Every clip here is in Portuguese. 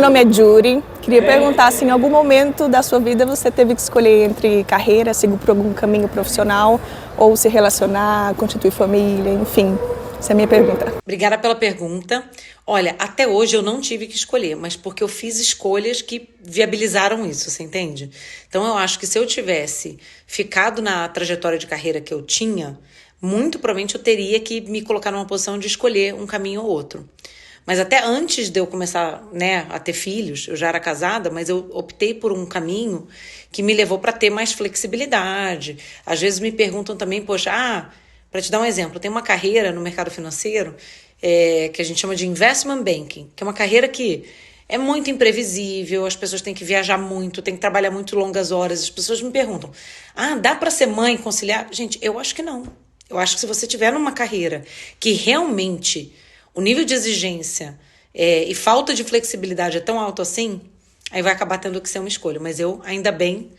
nome é Judy. Queria perguntar se em algum momento da sua vida você teve que escolher entre carreira, seguir por algum caminho profissional, ou se relacionar, constituir família, enfim. Essa é a minha pergunta. Obrigada pela pergunta. Olha, até hoje eu não tive que escolher, mas porque eu fiz escolhas que viabilizaram isso, você entende? Então eu acho que se eu tivesse ficado na trajetória de carreira que eu tinha, muito provavelmente eu teria que me colocar numa posição de escolher um caminho ou outro. Mas até antes de eu começar, né, a ter filhos, eu já era casada, mas eu optei por um caminho que me levou para ter mais flexibilidade. Às vezes me perguntam também, poxa, para te dar um exemplo, tem uma carreira no mercado financeiro que a gente chama de investment banking, que é uma carreira que é muito imprevisível, as pessoas têm que viajar muito, têm que trabalhar muito longas horas. As pessoas me perguntam, dá para ser mãe e conciliar? Gente, eu acho que não. Eu acho que se você tiver numa carreira que realmente o nível de exigência e falta de flexibilidade é tão alto assim, aí vai acabar tendo que ser uma escolha. Mas eu, ainda bem,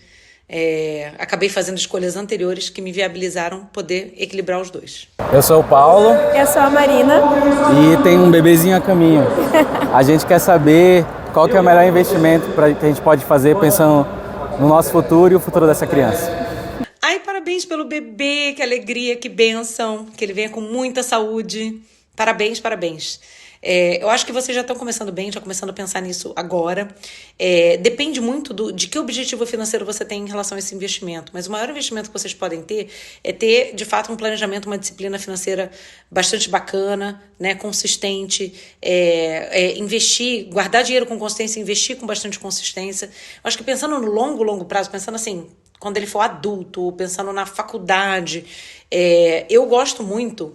acabei fazendo escolhas anteriores que me viabilizaram poder equilibrar os dois. Eu sou o Paulo. Eu sou a Marina. E tem um bebezinho a caminho. A gente quer saber qual que é o melhor investimento que a gente pode fazer pensando no nosso futuro e o futuro dessa criança. Ai, parabéns pelo bebê, que alegria, que bênção, que ele venha com muita saúde. Parabéns, parabéns. Eu acho que vocês já estão começando bem, já começando a pensar nisso agora. Depende muito de que objetivo financeiro você tem em relação a esse investimento. Mas o maior investimento que vocês podem ter é ter, de fato, um planejamento, uma disciplina financeira bastante bacana, né, consistente, investir, guardar dinheiro com consistência, investir com bastante consistência. Eu acho que pensando no longo prazo, pensando assim, quando ele for adulto, pensando na faculdade, eu gosto muito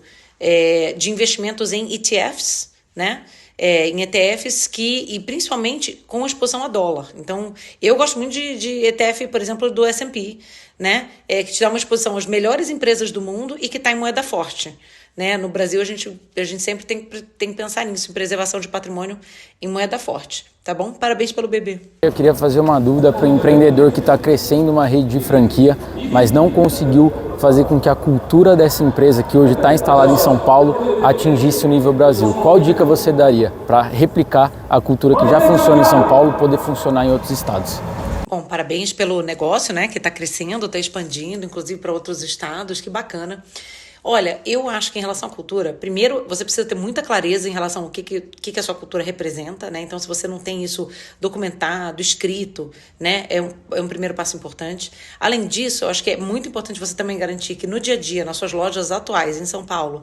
de investimentos em ETFs, né? Em ETFs e principalmente com exposição a dólar. Então, eu gosto muito de ETF, por exemplo, do S&P, né? Que te dá uma exposição às melhores empresas do mundo e que está em moeda forte. Né? No Brasil, a gente sempre tem que pensar nisso, em preservação de patrimônio em moeda forte. Tá bom? Parabéns pelo bebê. Eu queria fazer uma dúvida para o empreendedor que está crescendo uma rede de franquia, mas não conseguiu fazer com que a cultura dessa empresa, que hoje está instalada em São Paulo, atingisse o nível Brasil. Qual dica você daria para replicar a cultura que já funciona em São Paulo poder funcionar em outros estados? Bom, parabéns pelo negócio, né? Que está crescendo, está expandindo, inclusive para outros estados. Que bacana. Olha, eu acho que em relação à cultura, primeiro você precisa ter muita clareza em relação ao que a sua cultura representa, né? Então, se você não tem isso documentado, escrito, né, é um primeiro passo importante. Além disso, eu acho que é muito importante você também garantir que no dia a dia, nas suas lojas atuais em São Paulo,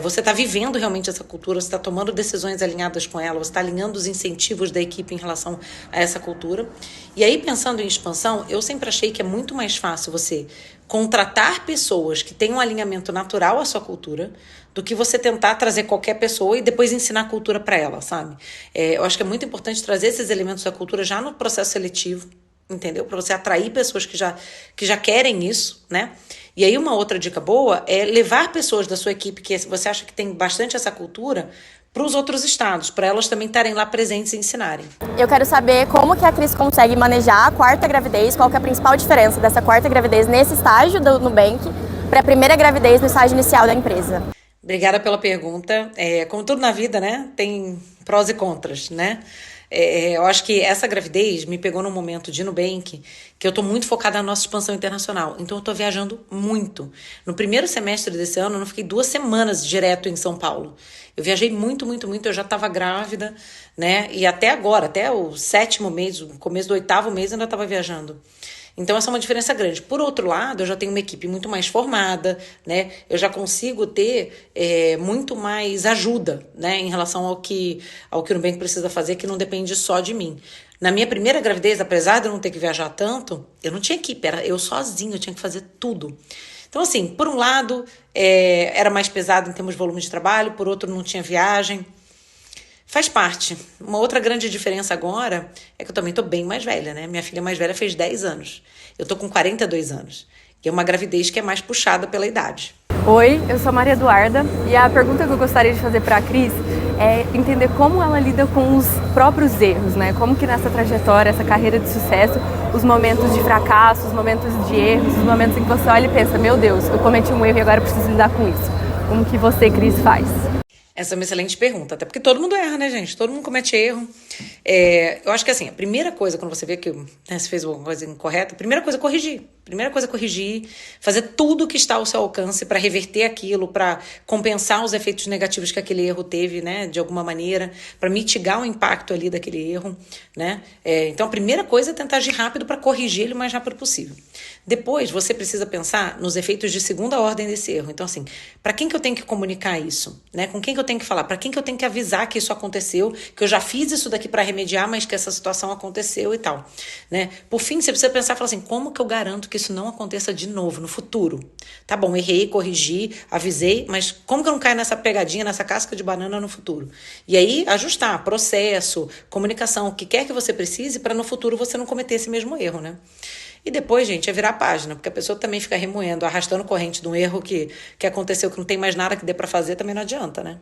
você está vivendo realmente essa cultura, você está tomando decisões alinhadas com ela, você está alinhando os incentivos da equipe em relação a essa cultura. E aí, pensando em expansão, eu sempre achei que é muito mais fácil você contratar pessoas que têm um alinhamento natural à sua cultura do que você tentar trazer qualquer pessoa e depois ensinar a cultura para ela, sabe? Eu acho que é muito importante trazer esses elementos da cultura já no processo seletivo, entendeu? Para você atrair pessoas que já querem isso, né? E aí uma outra dica boa é levar pessoas da sua equipe que você acha que tem bastante essa cultura para os outros estados, para elas também estarem lá presentes e ensinarem. Eu quero saber como que a Cris consegue manejar a quarta gravidez, qual que é a principal diferença dessa quarta gravidez nesse estágio do Nubank para a primeira gravidez no estágio inicial da empresa. Obrigada pela pergunta. Como tudo na vida, né, tem prós e contras, né? Eu acho que essa gravidez me pegou num momento de Nubank que eu estou muito focada na nossa expansão internacional. Então eu estou viajando muito. No primeiro semestre desse ano, eu não fiquei 2 semanas direto em São Paulo. Eu viajei muito, eu já estava grávida, né? E até agora, até o 7º mês, o começo do 8º mês, eu ainda estava viajando. Então, essa é uma diferença grande. Por outro lado, eu já tenho uma equipe muito mais formada, né? Eu já consigo ter muito mais ajuda, né? Em relação ao que o Nubank precisa fazer, que não depende só de mim. Na minha primeira gravidez, apesar de eu não ter que viajar tanto, eu não tinha equipe, era eu sozinha, eu tinha que fazer tudo. Então, assim, por um lado, era mais pesado em termos de volume de trabalho, por outro, não tinha viagem. Faz parte. Uma outra grande diferença agora é que eu também estou bem mais velha, né? Minha filha mais velha fez 10 anos. Eu estou com 42 anos. E é uma gravidez que é mais puxada pela idade. Oi, eu sou a Maria Eduarda e a pergunta que eu gostaria de fazer para a Cris é entender como ela lida com os próprios erros, né? Como que nessa trajetória, essa carreira de sucesso, os momentos de fracasso, os momentos de erros, os momentos em que você olha e pensa, meu Deus, eu cometi um erro e agora eu preciso lidar com isso. Como que você, Cris, faz? Essa é uma excelente pergunta, até porque todo mundo erra, né, gente? Todo mundo comete erro. Eu acho que assim, a primeira coisa, quando você vê que você fez alguma coisa incorreta, a primeira coisa é corrigir. Primeira coisa é corrigir, fazer tudo que está ao seu alcance para reverter aquilo, para compensar os efeitos negativos que aquele erro teve, né, de alguma maneira, para mitigar o impacto ali daquele erro, né? Então, a primeira coisa é tentar agir rápido para corrigir ele o mais rápido possível. Depois, você precisa pensar nos efeitos de segunda ordem desse erro. Então, assim, para quem que eu tenho que comunicar isso? Né? Com quem que eu tenho que falar? Para quem que eu tenho que avisar que isso aconteceu, que eu já fiz isso daqui para remediar, mas que essa situação aconteceu e tal, né? Por fim, você precisa pensar e falar assim, como que eu garanto que isso não aconteça de novo no futuro? Tá bom, errei, corrigi, avisei, mas como que eu não caio nessa pegadinha, nessa casca de banana no futuro? E aí, ajustar processo, comunicação, o que quer que você precise para no futuro você não cometer esse mesmo erro, né? E depois, gente, é virar a página, porque a pessoa também fica remoendo, arrastando corrente de um erro que aconteceu, que não tem mais nada que dê para fazer, também não adianta, né?